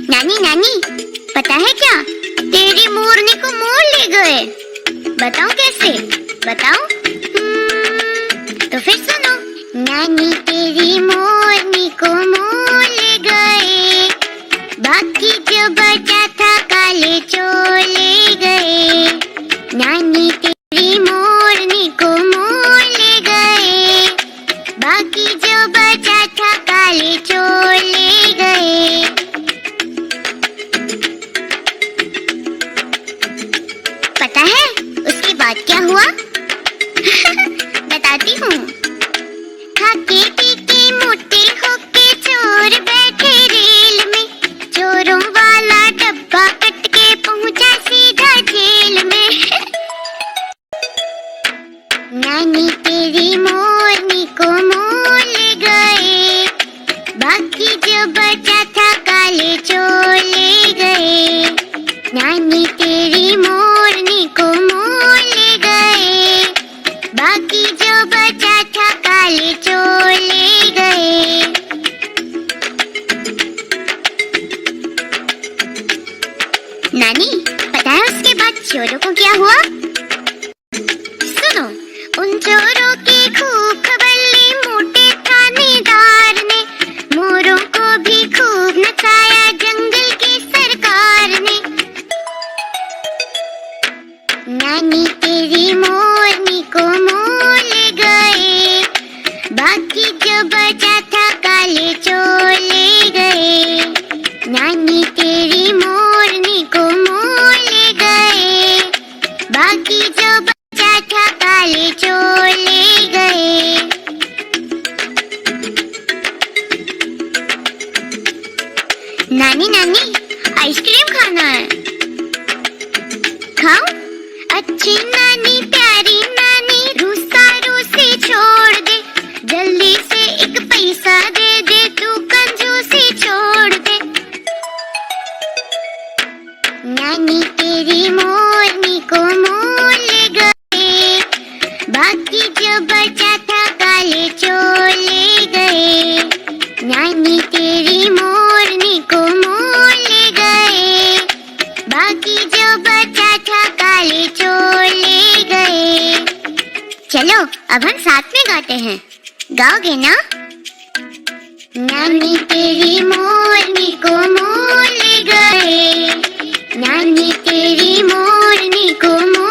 नानी नानी, पता है क्या, तेरी मोरनी को मोर ले गए। बताओ कैसे, बताओ। तो फिर सुनो। नानी तेरी मोरनी को मोर ले गए, बाकी जो बचा था काले चोर ले गए। नानी तेरी मोरनी को मोर ले गए, बाकी जो बचा था काले चोर ले गए। पता है उसके बाद क्या हुआ? बताती हूँ। खाके पीके मोटे होके चोर बैठे रेल में, चोरों वाला डब्बा कट के पहुंचा सीधा जेल में। नानी तेरी मोरनी को मोर ले गए, बाकी जो बचा था काले चोर ले गए। नानी तेरी मोरनी को मोर ले गए, बाकी जो बचा था काले चोर ले गए। नानी, पता है उसके बाद चोरों को क्या हुआ? सुनो। उन चोरों की खूब खबर ली मोटे थानेदार ने, मोरों को भी खूब नचाया जंगल की सरकार ने। नानी तेरी मोरनी को मोर ले गए, बाकी जो बचा था काले चोर ले गए। नानी तेरी मोरनी को मोर ले गए, बाकी जो बचा था काले चोर ले गए। नानी नानी, आइसक्रीम खाना है, खाओ। अच्छी नानी प्यारी नानी, रूसा रूसी छोड़ दे, जल्दी से एक पैसा दे दे, तू कंजूसी छोड़ दे। नानी तेरी मोरनी को मोर ले गए, बाकी जो बचा था काले चोर ले गए। नानी तेरी मोरनी को मोर ले गए, बाकी जो बचा था काले चोर ले गए। चलो अब हम साथ में गाते हैं, गाओगे ना? नानी तेरी मोरनी को मोर ले गए, नानी तेरी मोरनी को मोर